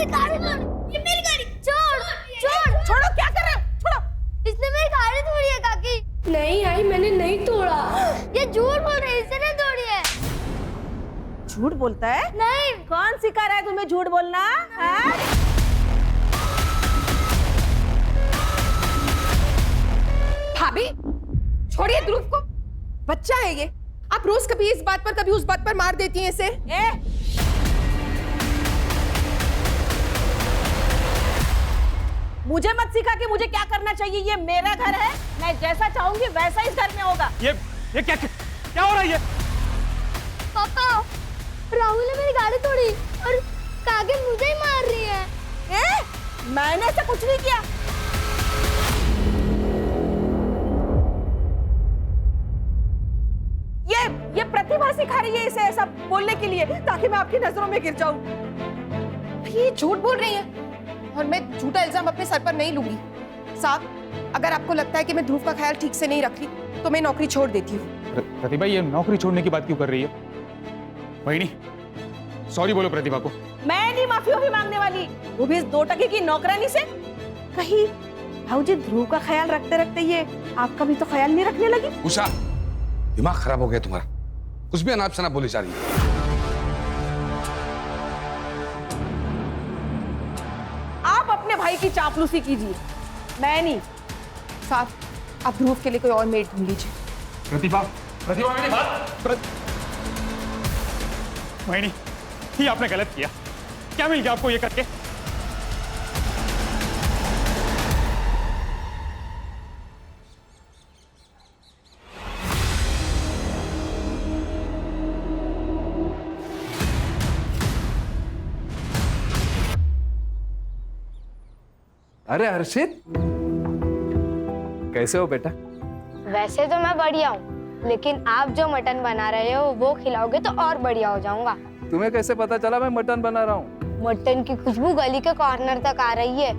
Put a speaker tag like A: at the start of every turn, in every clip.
A: मेरी गाड़ी तोड़, ये मेरी गाड़ी। छोड़।
B: छोड़ो, क्या कर रहे हो? छोड़ो।
A: इसने मेरी गाड़ी तोड़ी है काकी।
C: नहीं आई, मैंने नहीं तोड़ा।
A: ये झूठ बोल रही है, इसने तोड़ी है।
B: झूठ बोलता है?
A: नहीं।
B: कौन सिखा रहा है तुम्हें झूठ बोलना? हाँ?
D: भाभी छोड़िए ध्रुव को, बच्चा है ये। आप रोज कभी इस बात पर कभी उस बात पर मार देती हैं इसे।
B: मुझे मत सिखा कि मुझे क्या करना चाहिए। ये मेरा घर है, मैं जैसा चाहूंगी वैसा इस घर में होगा।
E: ये क्या हो रहा है ये?
A: पापा, राहुल ने मेरी गाड़ी तोड़ी और काकी मुझे ही मार रही है।
B: मैंने ऐसा कुछ नहीं किया। ये प्रतिभा सिखा रही है इसे ऐसा बोलने के लिए, ताकि मैं आपकी नजरों में गिर जाऊं।
D: ये झूठ बोल रही है और मैं झूठा इल्जाम अपने सर पर नहीं लूंगी। साहब, अगर आपको लगता है कि मैं ध्रुव का ख्याल ठीक से नहीं रख रही तो मैं नौकरी छोड़ देती हूँ।
E: प्रतिभा, ये नौकरी छोड़ने की बात क्यों कर रही है? वहीनी, सॉरी बोलो प्रतिभा को।
B: मैं नहीं माफी मांगने वाली, वो भी इस 2 टके की नौकरानी से। कहीं भाऊजी ध्रुव का ख्याल रखते रखते ये आपका भी तो ख्याल नहीं रखने लगी?
F: उषा, दिमाग खराब हो गया तुम्हारा, कुछ भी अनाप शनाप बोली जा रही है।
B: आप अपने भाई की चापलूसी कीजिए, मैं नहीं।
D: साहब, आप ध्रुव के लिए कोई और मेड ढूंढ लीजिए।
E: प्रतिभा, प्रतिभा मेरी बात। वहीनी, ये आपने गलत किया। क्या मिल गया आपको ये करके?
G: अरे हर्षित, कैसे हो बेटा?
A: वैसे तो मैं बढ़िया हूँ, लेकिन आप जो मटन बना रहे हो वो खिलाओगे तो और बढ़िया हो जाऊंगा।
G: तुम्हें कैसे पता चला मैं मटन बना रहा हूँ?
A: मटन की खुशबू गली के कॉर्नर तक आ रही है।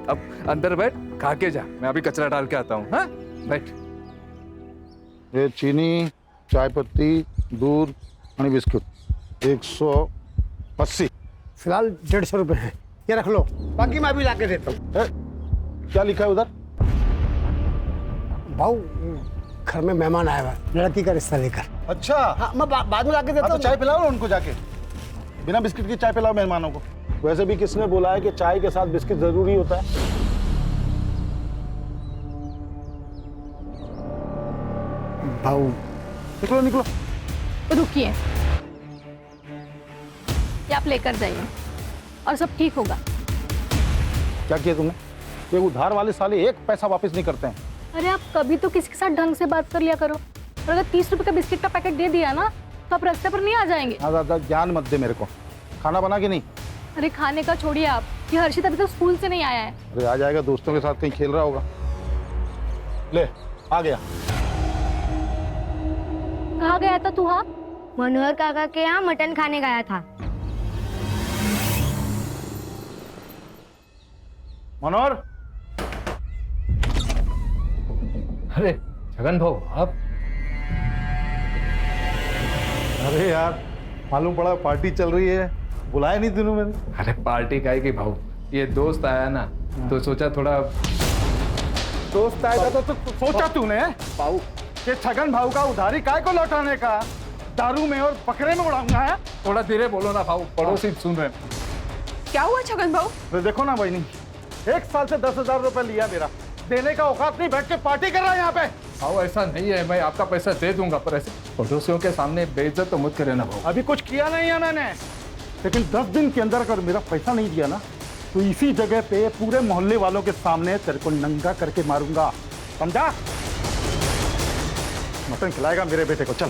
G: अब अंदर बैठ, खा के जा, मैं अभी कचरा डाल के आता हूँ। हाँ, बैठ।
H: ये चीनी, चाय पत्ती, दूध और बिस्कुट 180।
I: फिलहाल 150 रुपए है, ये रख लो, बाकी मैं भी ला के देता हूँ।
H: क्या लिखा है उधर?
I: भाऊ, घर में मेहमान आया हुआ है, लड़की का रिश्ता लेकर।
H: अच्छा,
I: हाँ, मैं बाद में ला के देता हूँ।
H: तो चाय पिलाओ उनको जाके, बिना बिस्किट की चाय पिलाओ मेहमानों को। वैसे भी किसने बोला है कि चाय के साथ बिस्किट जरूरी होता है?
I: भाऊ,
H: निकलो निकलो।
C: रुकिए, ये आप लेकर जाइए और सब ठीक होगा।
H: क्या किया तुमने? ये उधार वाले साले 1 पैसा वापस नहीं करते हैं।
C: अरे आप कभी तो किसी के साथ ढंग से बात कर लिया करो। और अगर 30 रुपए का बिस्किट का पैकेट दे दिया ना तो आप रास्ते पर नहीं आ जाएंगे।
H: ज्यादा ज्ञान मत दे मेरे को। खाना बना के नहीं?
C: अरे खाने का छोड़िए आप, ये हर्षित अभी तक स्कूल से नहीं आया है।
H: अरे आ जाएगा, दोस्तों के साथ कहीं खेल रहा होगा। ले, आ गया।
C: कहाँ गया था तू? हाँ,
A: मनोहर काका के यहाँ मटन खाने गया था।
H: मनोहर,
G: अरे छगन भाऊ, आप?
H: अरे यार, मालूम पड़ा पार्टी चल रही है, बुलाया नहीं तूने मैंने।
G: अरे पार्टी काहे की भाऊ, ये दोस्त आया ना तो सोचा थोड़ा।
H: दोस्त आया था तो सोचा तूने
G: भाऊ,
H: कि छगन भाऊ का उधारी काय को लौटाने का दारू में और बकरे में उड़ाऊंगा है?
G: थोड़ा धीरे बोलो ना भाऊ, पड़ोसी सुन रहे हैं।
D: क्या हुआ छगन भाऊ?
H: तो देखो ना बहनी, 1 साल से 10,000 रुपए लिया मेरा, देने का औकात नहीं, बैठ के पार्टी कर रहा है यहाँ पे।
G: भाऊ ऐसा नहीं है, मैं आपका पैसा दे दूंगा, पर ऐसे पड़ोसियों के सामने बेइज्जत तो मत करे ना भाऊ।
H: अभी कुछ किया नहीं है मैंने, लेकिन 10 दिन के अंदर अगर मेरा पैसा नहीं दिया ना तो इसी जगह पे पूरे मोहल्ले वालों के सामने तेरे को नंगा करके मारूंगा, समझा? मटन खिलाएगा मेरे बेटे को, चल।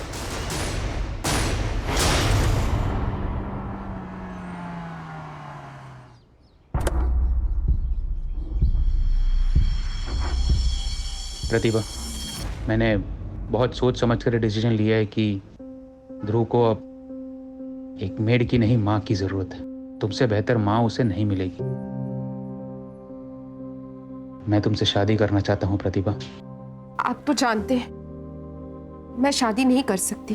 E: प्रतिभा, मैंने बहुत सोच समझ कर डिसीजन लिया है कि ध्रुव को अब एक मेड की नहीं, माँ की जरूरत है। तुमसे बेहतर माँ उसे नहीं मिलेगी। मैं तुमसे शादी करना चाहता हूँ प्रतिभा।
D: आप तो जानते हैं मैं शादी नहीं कर सकती,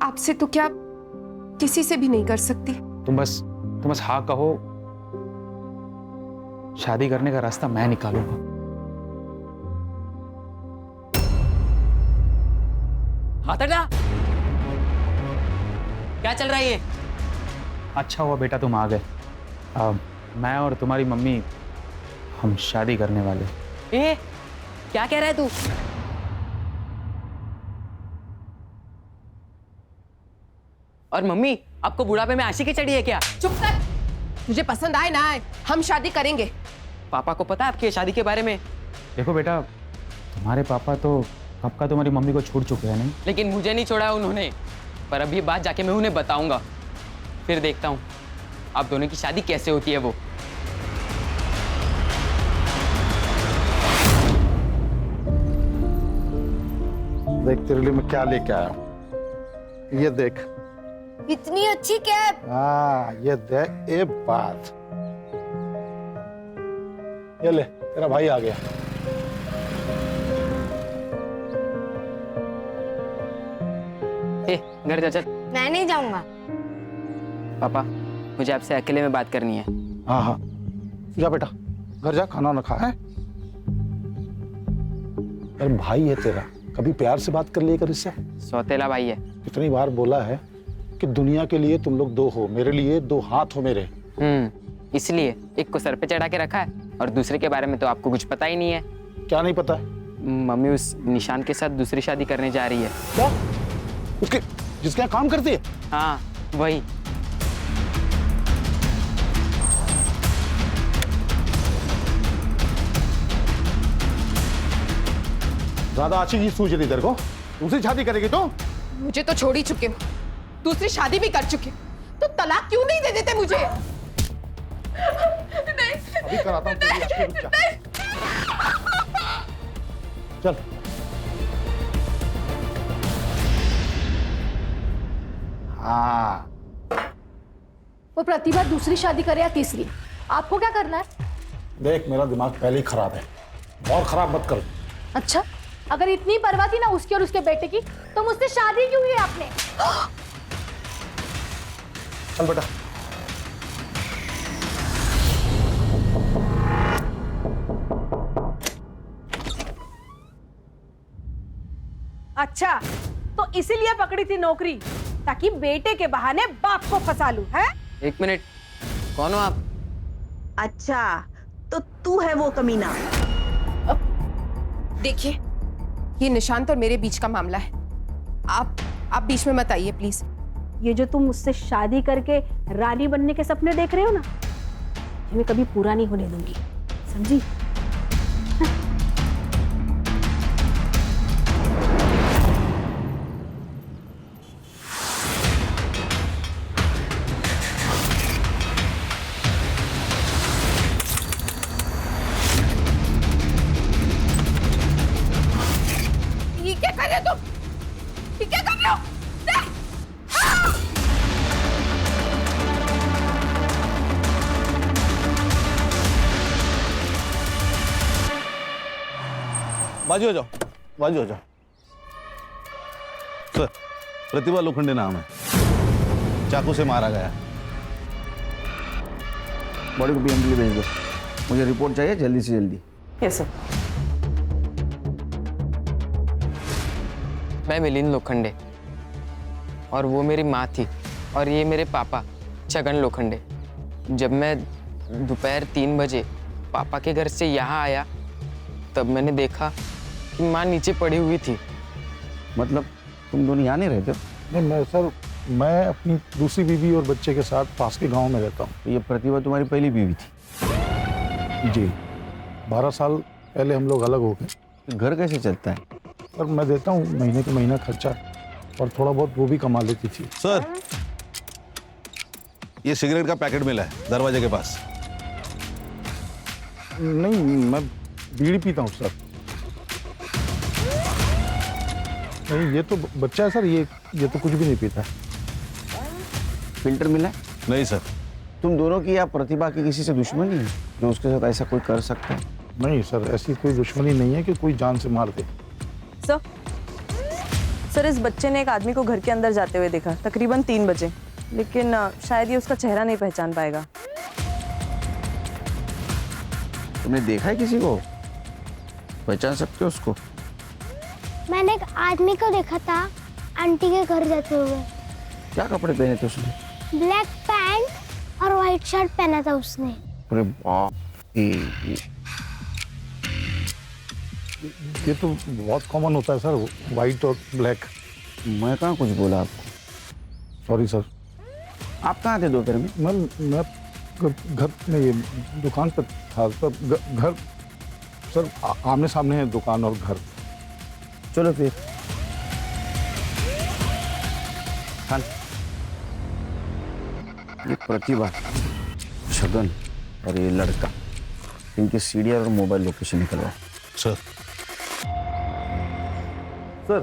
D: आपसे तो क्या किसी से भी नहीं कर सकती।
E: तुम बस हाँ कहो, शादी करने का रास्ता मैं निकालूंगा।
J: हाथ हटा। क्या चल रहा है ये?
E: अच्छा हुआ बेटा तुम आ गए। मैं और तुम्हारी मम्मी हम शादी करने वाले।
J: ए, क्या कह रहा है तू? और मम्मी, आपको बुढ़ापे में आशिकी चढ़ी है क्या?
D: चुप कर। तुझे पसंद आए ना आए, हम शादी करेंगे।
J: पापा को पता है आपकी शादी के बारे में?
E: देखो बेटा, तुम्हारे पापा तो कब का तुम्हारी मम्मी को छोड़ चुके हैं नहीं?
J: लेकिन मुझे नहीं छोड़ा उन्होंने। पर अब ये बात जाके मैं उन्हें बताऊंगा, फिर देखता हूँ आप दोनों की शादी कैसे होती है वो।
H: देख तेरे लिए मैं क्या लेके आया हूं। ये देख।
A: इतनी अच्छी कैप।
H: हाँ, ये देख। ये बात, ये ले, तेरा भाई आ गया।
J: ए, घर जा चल।
A: मैं नहीं जाऊंगा।
J: पापा, मुझे आपसे अकेले में बात करनी है।
H: हाँ हाँ, जा बेटा, घर जा, खाना ना खा है। अरे भाई है तेरा, कभी प्यार से बात कर लिया कर इससे।
J: सौतेला भाई है।
H: कितनी बार बोला है कि दुनिया के लिए तुम लोग दो हो, मेरे लिए दो हाथ हो मेरे।
J: इसलिए एक को सर पे चढ़ा के रखा है और दूसरे के बारे में तो आपको कुछ पता ही नहीं है।
H: क्या नहीं पता है?
J: मम्मी उस निशान के साथ दूसरी शादी करने जा रही है।
H: क्या? उसके जिसके यहाँ काम करती है?
J: हाँ, वही।
H: ज्यादा अच्छी चीज सूझ रही तेरे को? दूसरी शादी करेगी तो?
D: मुझे तो छोड़ ही चुके हो, दूसरी शादी भी कर चुके, तो तलाक क्यों नहीं दे देते मुझे? नहीं,
H: अभी कराता हूँ तेरी आशिकी, रुक जा। चल। हाँ,
C: वो प्रतिभा दूसरी शादी करे या तीसरी, आपको क्या करना है?
H: देख मेरा दिमाग पहले ही खराब है, और खराब मत कर।
C: अच्छा, अगर इतनी परवाह थी ना उसकी और उसके बेटे की, तो मुझसे शादी क्यों की आपने?
H: चल बेटा।
B: अच्छा, तो इसीलिए पकड़ी थी नौकरी, ताकि बेटे के बहाने बाप को फंसा लूं, है?
J: एक मिनट, कौन हो आप?
K: अच्छा, तो तू है वो कमीना।
D: देखिए, ये निशांत और मेरे बीच का मामला है। आप बीच में मत आइए प्लीज।
B: ये जो तुम मुझसे शादी करके रानी बनने के सपने देख रहे हो ना, ये मैं कभी पूरा नहीं होने दूंगी, समझी?
D: ये क्या कर रहे हो तुम? ये क्या कर रहे हो?
L: बाजू हो जाओ, बाजू हो जाओ। सर, प्रतिभा लोखंडे नाम है, चाकू से मारा गया।
I: बॉडी को पीएम के लिए भेज दो, मुझे रिपोर्ट चाहिए जल्दी से जल्दी।
B: Yes sir.
J: मैं मिलिंद लोखंडे और वो मेरी माँ थी, और ये मेरे पापा छगन लोखंडे। जब मैं दोपहर 3 बजे पापा के घर से यहाँ आया, तब मैंने देखा कि माँ नीचे पड़ी हुई थी।
I: मतलब तुम दोनों यहाँ नहीं रहते?
H: नहीं मैं अपनी दूसरी बीवी और बच्चे के साथ पास के गांव में रहता हूँ।
I: तो ये प्रतिभा तुम्हारी पहली बीवी थी?
H: जी, 12 साल पहले हम लोग अलग हो गए।
I: घर कैसे चलता है?
H: और मैं देता हूँ महीने के महीना खर्चा, और थोड़ा बहुत वो भी कमा लेती थी।
L: सर, ये सिगरेट का पैकेट मिला है दरवाजे के पास।
H: नहीं, मैं बीड़ी पीता हूँ सर। नहीं, ये तो बच्चा है सर, ये तो कुछ भी नहीं पीता।
I: फिल्टर मिला है?
L: नहीं सर।
I: तुम दोनों की या प्रतिभा की किसी से दुश्मनी है जो उसके साथ ऐसा कोई कर सकता है?
H: नहीं सर, ऐसी कोई दुश्मनी नहीं है कि कोई जान से मार दे।
K: सर, इस बच्चे ने एक आदमी को घर के अंदर जाते हुए देखा, तकरीबन 3 बजे।
B: लेकिन शायद ये उसका चेहरा नहीं पहचान पाएगा।
L: तुमने देखा है किसी को? पहचान सकते हो उसको?
A: मैंने एक आदमी को देखा था आंटी के घर जाते हुए।
L: क्या कपड़े पहने थे उसने?
A: ब्लैक पैंट और व्हाइट शर्ट पहना था उसने।
L: अरे बाप,
H: ये तो बहुत कॉमन होता है सर, वाइट और ब्लैक।
L: मैं कहाँ कुछ बोला आपको?
H: Sorry sir.
L: आप कहाँ थे दोपहर में?
H: मैं घर में, ये दुकान पर था सर। घर सर आमने सामने है दुकान और घर।
L: चलो फिर खान। ये प्रतिभा, छगन और ये लड़का, इनके सीडीआर और मोबाइल लोकेशन निकलवाओ।
H: सर
M: सर,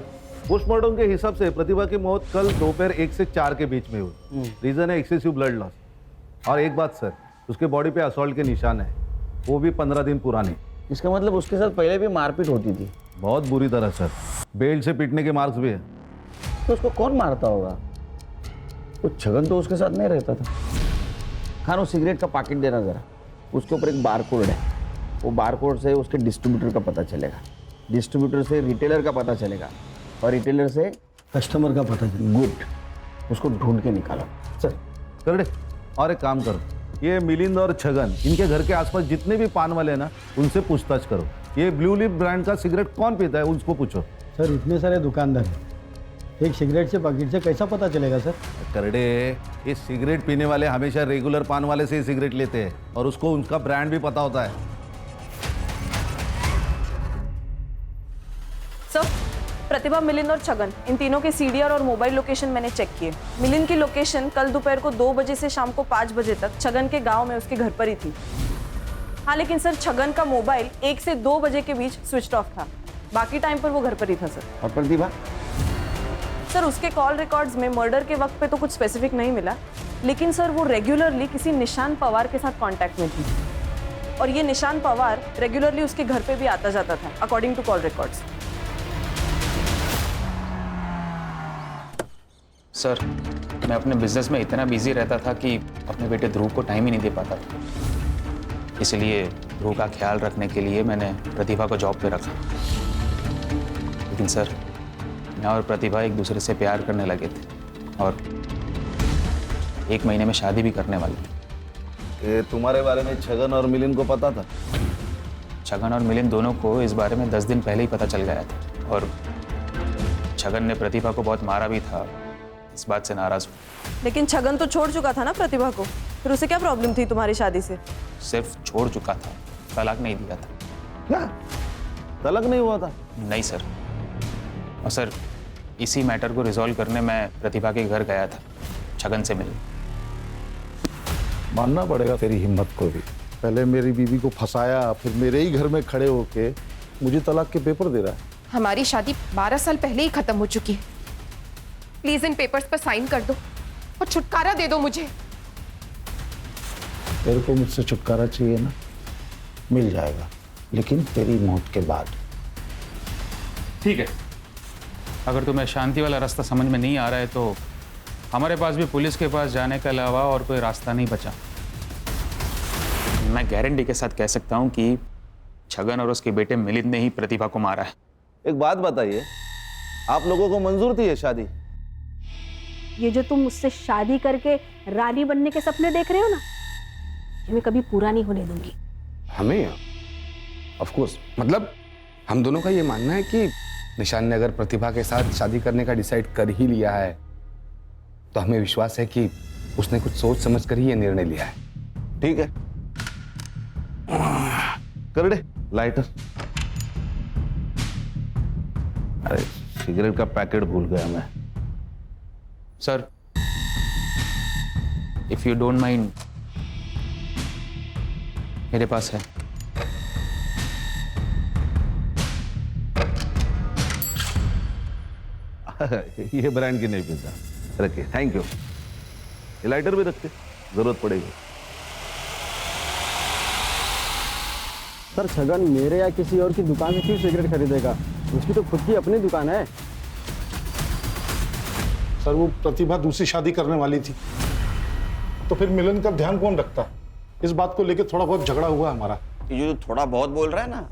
M: पोस्टमार्टम के हिसाब से प्रतिभा की मौत कल दोपहर 1 से 4 के बीच में हुई। रीजन है एक्सेसिव ब्लड लॉस। और एक बात सर, उसके बॉडी पे असॉल्ट के निशान है, वो भी 15 दिन पुराने।
L: इसका मतलब उसके साथ पहले भी मारपीट होती थी?
M: बहुत बुरी तरह सर, बेल्ट से पीटने के मार्क्स भी है।
L: तो उसको कौन मारता होगा? वो छगन तो उसके साथ नहीं रहता था। खान, वो सिगरेट का पैकेट देना जरा, उसके ऊपर एक बारकोड है। वो बारकोड से उसके डिस्ट्रीब्यूटर का पता चलेगा, डिस्ट्रीब्यूटर से रिटेलर का पता चलेगा, और रिटेलर से कस्टमर का पता चलेगा। गुड, उसको ढूंढ के निकालो सर।
M: कर दे। और एक काम करो, ये मिलिंद और छगन, इनके घर के आसपास जितने भी पान वाले हैं ना, उनसे पूछताछ करो। ये ब्लू लिप ब्रांड का सिगरेट कौन पीता है, उसको पूछो।
I: सर इतने सारे दुकानदार हैं, एक सिगरेट से पैकेट से कैसा पता चलेगा सर?
M: करडे, ये सिगरेट पीने वाले हमेशा रेगुलर पान वाले से ही सिगरेट लेते हैं, और उसको उनका ब्रांड भी पता होता है।
B: सर, प्रतिभा, मिलिंद और छगन, इन तीनों के सीडीआर और मोबाइल लोकेशन मैंने चेक किए। मिलिंद की लोकेशन कल दोपहर को 2 बजे से शाम को 5 बजे तक छगन के गांव में उसके घर पर ही थी। हाँ, लेकिन सर छगन का मोबाइल 1 से 2 बजे के बीच स्विच ऑफ था। बाकी टाइम पर वो घर पर ही था सर।
L: और प्रतिभा?
B: सर, उसके कॉल रिकॉर्ड्स में मर्डर के वक्त पे तो कुछ स्पेसिफिक नहीं मिला, लेकिन सर वो रेगुलरली किसी निशान पवार के साथ कांटेक्ट में थी, और ये निशान पवार रेगुलरली उसके घर पे भी आता जाता था, according to call records.
E: Sir, मैं अपने बिजनेस में इतना बिजी रहता था कि अपने बेटे ध्रुव को टाइम ही नहीं दे पाता था। इसलिए ध्रुव का ख्याल रखने के लिए मैंने प्रतिभा को जॉब पे रखा। लेकिन सर, मैं और प्रतिभा एक दूसरे से प्यार करने लगे थे, और 1 महीने में शादी भी करने वाले थे।
M: ये तुम्हारे बारे में छगन और मिलिंद को पता था?
E: छगन और मिलिंद दोनों को इस बारे में 10 दिन पहले ही पता चल गया था, और छगन ने प्रतिभा को बहुत मारा भी था। इस बात से नाराज हूँ।
B: लेकिन छगन तो छोड़ चुका था ना प्रतिभा को, फिर उसे क्या प्रॉब्लम थी तुम्हारी शादी से?
E: सिर्फ छोड़ चुका था, तलाक नहीं दिया था।
M: क्या तलाक नहीं हुआ था?
E: नहीं सर। और सर, इसी मैटर को रिजॉल्व करने मैं प्रतिभा के घर गया था छगन से मिलने।
H: मानना पड़ेगा तेरी हिम्मत को भी। पहले मेरी बीवी को फंसाया, फिर मेरे ही घर में खड़े होके मुझे तलाक के पेपर दे रहा है।
D: हमारी शादी 12 साल पहले ही खत्म हो चुकी है। प्लीज इन पेपर्स पर साइन कर दो और छुटकारा दे दो मुझे।
H: तेरे को मुझसे छुटकारा चाहिए ना, मिल जाएगा, लेकिन तेरी मौत के बाद।
E: ठीक है, अगर तुम्हें शांति वाला रास्ता समझ में नहीं आ रहा है तो हमारे पास भी पुलिस के पास जाने के अलावा और कोई रास्ता नहीं बचा। मैं गारंटी के साथ कह सकता हूं कि छगन और उसके बेटे मिलिंद ने ही प्रतिभा को मारा है।
M: एक बात बताइए, आप लोगों को मंजूर थी ये शादी?
C: ये जो तुम मुझसे शादी करके रानी बनने के सपने देख रहे हो ना, ये मैं कभी पूरा नहीं होने दूंगी।
F: हमें ऑफ कोर्स, मतलब हम दोनों का ये मानना है कि निशान ने अगर प्रतिभा के साथ शादी करने का डिसाइड कर ही लिया है तो हमें विश्वास है कि उसने कुछ सोच समझ कर ही ये निर्णय लिया है।
M: ठीक है, कर दे लाइटर। अरे सिगरेट का पैकेट भूल गया मैं।
E: Sir, if you don't mind, मेरे पास है।
M: ये ब्रांड की नहीं पीता, रखिए। Thank you. ये लाइटर भी रखते, जरूरत पड़ेगी।
I: सर छगन मेरे या किसी और की दुकान से क्यों सिगरेट खरीदेगा? उसकी तो खुद की अपनी दुकान है।
H: सर वो प्रतिभा दूसरी शादी करने वाली थी, तो फिर मिलन का ध्यान कौन रखता? इस बात को लेकर थोड़ा बहुत झगड़ा हुआ हमारा।
L: ये जो थोड़ा बहुत बोल रहा है ना,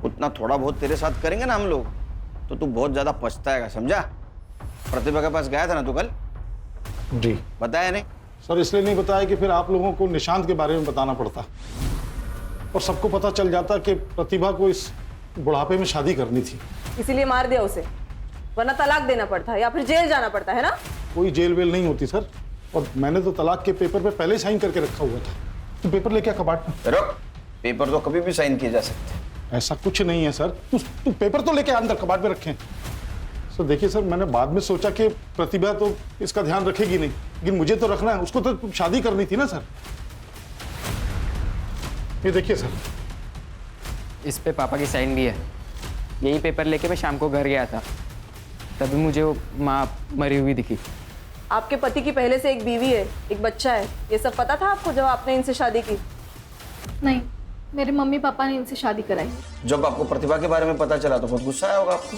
L: उतना थोड़ा बहुत तेरे साथ करेंगे ना हम लोग, तो तू बहुत ज्यादा पछताएगा, समझा? प्रतिभा के पास गया था ना तू कल?
H: जी।
L: बताया नहीं?
H: सर इसलिए नहीं बताया कि फिर आप लोगों को निशांत के बारे में बताना पड़ता और सबको पता चल जाता कि प्रतिभा को इस बुढ़ापे में शादी करनी थी।
B: इसीलिए मार दिया उसे, वरना तलाक देना पड़ता या फिर जेल जाना पड़ता है ना?
H: कोई जेल वेल नहीं होती सर, और मैंने तो तलाक के पेपर पे पहले साइन करके रखा हुआ था। तो पेपर लेके कबाड़ में
L: रुक, पेपर तो कभी भी साइन किए जा सकते हैं।
H: ऐसा कुछ नहीं है सर, तू पेपर तो लेके अंदर कबाड़ में रखें। सर देखिए सर, मैंने बाद में सोचा कि प्रतिभा तो इसका ध्यान रखेगी नहीं, लेकिन मुझे तो रखना है, उसको तो शादी करनी थी ना सर। ये देखिए सर,
J: इस पे पापा की साइन भी है। यही पेपर लेके मैं शाम को घर गया था, तभी मुझे वो माँ मरी हुई दिखी।
B: आपके पति की पहले से एक बीवी है, एक बच्चा है, ये सब पता था आपको जब आपने इनसे शादी की?
A: नहीं, मेरे मम्मी पापा ने इनसे शादी कराई।
L: जब आपको प्रतिभा के बारे में पता चला तो बहुत गुस्सा आया होगा आपको।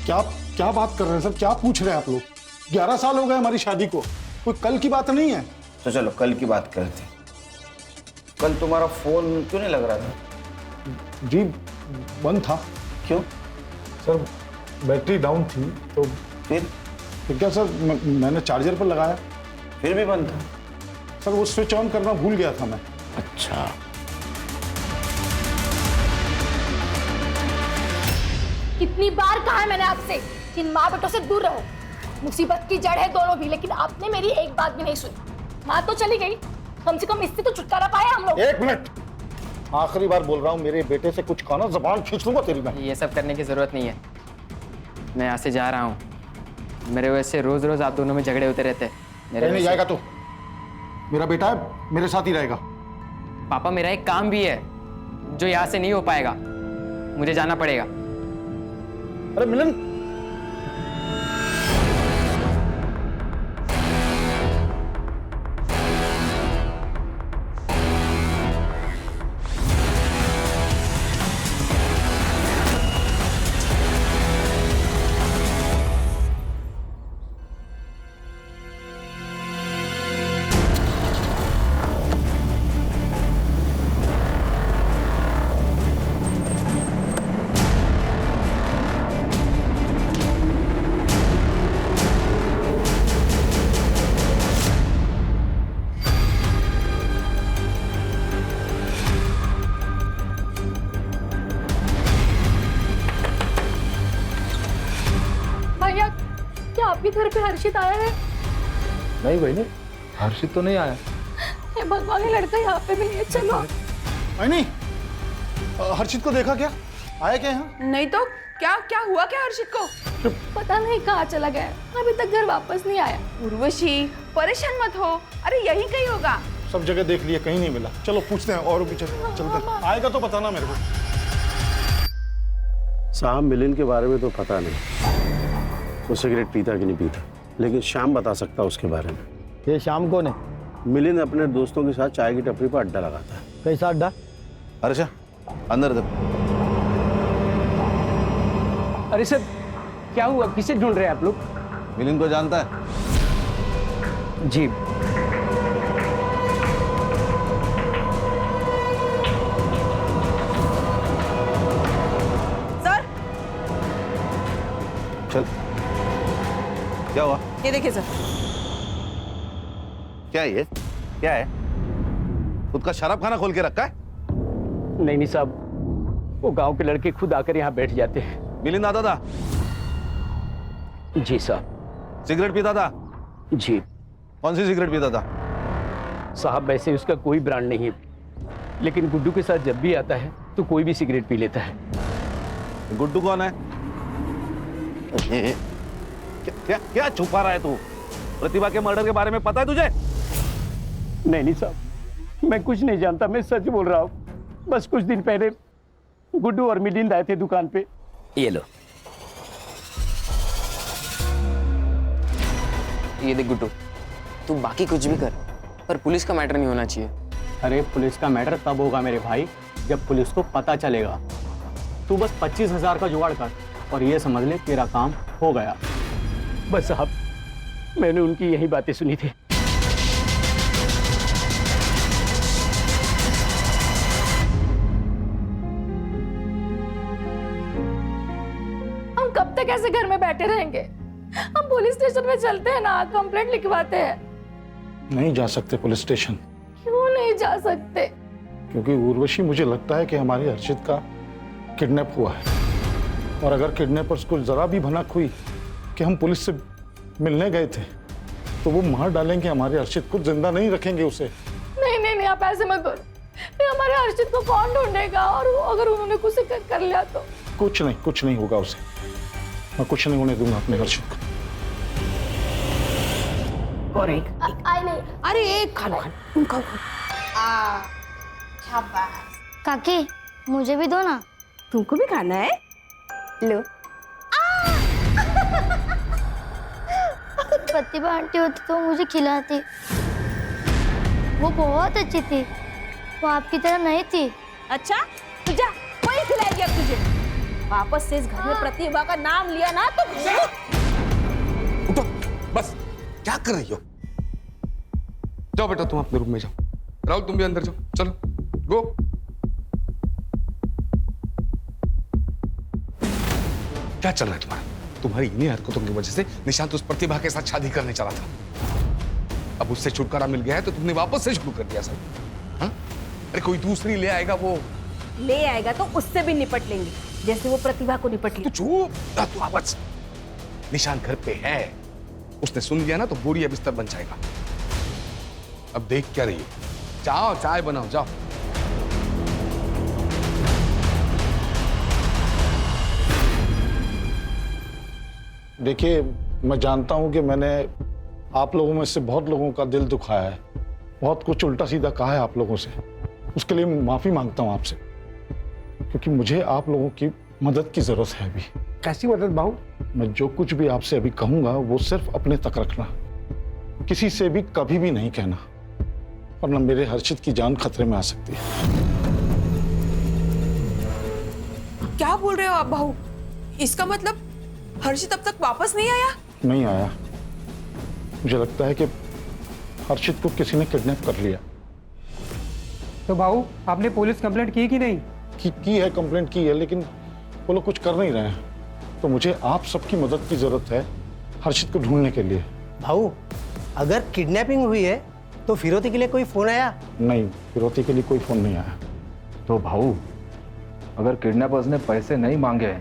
H: क्या बात कर रहे हैं सर, क्या पूछ रहे हैं आप लोग? 11 साल हो गए हमारी शादी को, कोई कल की बात नहीं है।
L: तो चलो कल की बात करते हैं। कल तुम्हारा फोन क्यों नहीं लग रहा था?
H: जी बंद था।
L: क्यों?
H: सर बैटरी डाउन थी। तो
L: फिर
H: क्या सर, मैंने चार्जर पर लगाया,
L: फिर भी बंद था।
H: सर वो स्विच ऑन करना भूल गया था मैं।
L: अच्छा,
A: कितनी बार कहा है मैंने आपसे कि इन माँ बेटों से दूर रहो। मुसीबत की जड़ है दोनों भी, लेकिन आपने मेरी एक बात भी नहीं सुनी। माँ तो चली गई, कम से कम इससे तो छुटकारा पाया हम लोग।
H: 1 मिनट, आखिरी बार बोल रहा हूँ, मेरे बेटे से कुछ खाना, ज़बान खींच लूंगा तेरी मैं।
J: ये सब करने की जरूरत नहीं है, मैं यहाँ से जा रहा हूँ। मेरे वजह से रोज रोज आप दोनों में झगड़े होते रहते हैं।
H: नहीं जाएगा तो मेरा बेटा है, मेरे साथ ही रहेगा।
J: पापा मेरा एक काम भी है जो यहाँ से नहीं हो पाएगा, मुझे जाना पड़ेगा।
H: अरे मिलन,
A: भैया क्या आपके घर पे हर्षित आया है?
G: नहीं बहनी, हर्षित तो नहीं आया।
A: हे भगवान, ये लड़का यहाँ पे भी नहीं है। चलो
H: नहीं, हर्षित को देखा क्या? आया क्या यहाँ?
B: नहीं तो क्या हुआ क्या हर्षित को?
A: पता नहीं कहाँ चला गया, अभी तक घर वापस नहीं आया।
B: उर्वशी परेशान मत हो, अरे यहीं कहीं होगा।
H: सब जगह देख लिया, कहीं नहीं मिला। चलो पूछते हैं और पीछे चलते, आएगा तो बताना मेरे को।
I: साहब मिलिन के बारे में तो पता नहीं, वो सिगरेट पीता कि नहीं पीता, लेकिन श्याम बता सकता उसके बारे में।
N: ये शाम को ने
I: मिलिन अपने दोस्तों के साथ चाय की टपरी पर अड्डा लगाता है।
N: कैसा अड्डा?
M: अर्षा अंदर दे।
N: अरे सर क्या हुआ, किसे ढूंढ रहे हैं आप लोग?
M: मिलिन को जानता है?
N: जी।
B: सर
M: चल, क्या हुआ?
B: ये देखिए सर।
M: क्या ये क्या है? खुद का शराब खाना खोल के रखा है?
N: नहीं साहब, वो गांव के लड़के खुद आकर यहाँ बैठ जाते हैं।
M: मिलिंद आता था?
N: जी साहब।
M: सिगरेट पीता था?
N: जी।
M: कौन सी सिगरेट पीता था?
N: साहब वैसे उसका कोई ब्रांड नहीं है, लेकिन गुड्डू के साथ जब भी आता है तो कोई भी सिगरेट पी लेता है।
M: गुड्डू कौन है? क्या क्या छुपा रहा है तू? प्रतिभा के मर्डर के बारे में पता है तुझे?
N: नहीं साहब, मैं कुछ नहीं जानता, मैं सच बोल रहा हूँ। बस कुछ दिन पहले गुड्डू और मिलिंद आए थे दुकान पे।
J: ये लो, ये देख गुड्डू, तू बाकी कुछ भी कर, पर पुलिस का मैटर नहीं होना चाहिए।
N: अरे पुलिस का मैटर तब होगा मेरे भाई जब पुलिस को पता चलेगा। तू बस 25,000 का जुगाड़ कर और ये समझ ले तेरा काम हो गया। बस साहब, मैंने उनकी यही बातें सुनी थी।
A: हम कब तक ऐसे घर में बैठे रहेंगे? हम पुलिस स्टेशन में चलते हैं ना, कंप्लेंट लिखवाते हैं।
H: नहीं जा सकते पुलिस स्टेशन।
A: क्यों नहीं जा सकते?
H: क्योंकि उर्वशी, मुझे लगता है कि हमारी हर्षित का किडनैप हुआ है, और अगर किडनैपर्स को जरा भी भनक हुई कि हम पुलिस से मिलने गए थे तो वो मार डालेंगे हमारे हर्षित को, जिंदा नहीं रखेंगे उसे।
A: नहीं नहीं नहीं, आप ऐसे मत करो। फिर हमारे हर्षित को कौन ढूंढेगा? और अगर उन्होंने कुछ कर लिया तो?
H: कुछ नहीं होगा उसे। मैं कुछ नहीं होने दूंगा अपने हर्षित को।
C: और एक
A: आई नहीं।
C: अरे एक खाना खाओ।
D: शाबाश।
O: काकी मुझे भी दो ना।
C: तुमको भी खाना है? लो।
O: प्रतिभा आंटी होती तो मुझे खिलाती। वो बहुत अच्छी थी, वो आपकी तरह नहीं थी।
C: अच्छा तो जा, वही खिलाएगी अब तुझे। वापस से इस घर में प्रतिभा का नाम लिया ना तो
F: उठो, बस क्या कर रही हो? जाओ बेटा, तुम अपने रूम में जाओ। राहुल, तुम भी अंदर जाओ, चलो गो। क्या चल रहा है तुम्हारा? तुम्हारी इन्हीं हरकतों की वजह से निशांत उस प्रतिभा के साथ शादी करने चला था। अब उससे छुटकारा मिल गया है तो तुमने वापस से शुरू कर दिया सब। हाँ? अरे कोई दूसरी ले आएगा, वो
C: ले आएगा तो उससे भी निपट लेंगे, जैसे वो प्रतिभा को निपट लिया।
F: तू चुप, तू आवाज। निशांत घर पे है, उसने सुन लिया ना तो बोरिया बिस्तर बन जाएगा। अब देख क्या रही हो? जाओ चाय बनाओ, जाओ।
H: देखिए, मैं जानता हूं कि मैंने आप लोगों में से बहुत लोगों का दिल दुखाया है, बहुत कुछ उल्टा सीधा कहा है आप लोगों से। उसके लिए माफी मांगता हूं आपसे, क्योंकि मुझे आप लोगों की मदद की जरूरत है अभी।
N: कैसी मदद बाबू?
H: मैं जो कुछ भी आपसे अभी कहूंगा वो सिर्फ अपने तक रखना, किसी से भी कभी भी नहीं कहना, वरना मेरे हर्षित की जान खतरे में आ सकती है।
D: क्या बोल रहे हो आप बहू? इसका मतलब हर्षित अब तक वापस नहीं आया?
H: नहीं आया। मुझे लगता है कि हर्षित को किसी ने किडनैप कर लिया।
N: तो बाबू, आपने पुलिस कंप्लेंट की कि नहीं?
H: की है, कंप्लेंट की है, लेकिन वो लोग कुछ कर नहीं रहे हैं। तो मुझे आप सबकी मदद की जरूरत है हर्षित को ढूंढने के लिए।
P: भाऊ, अगर किडनैपिंग हुई है तो फिरौती के लिए कोई फोन आया?
H: नहीं, फिरौती के लिए कोई फोन नहीं आया।
G: तो भाऊ, अगर किडनैपर्स ने पैसे नहीं मांगे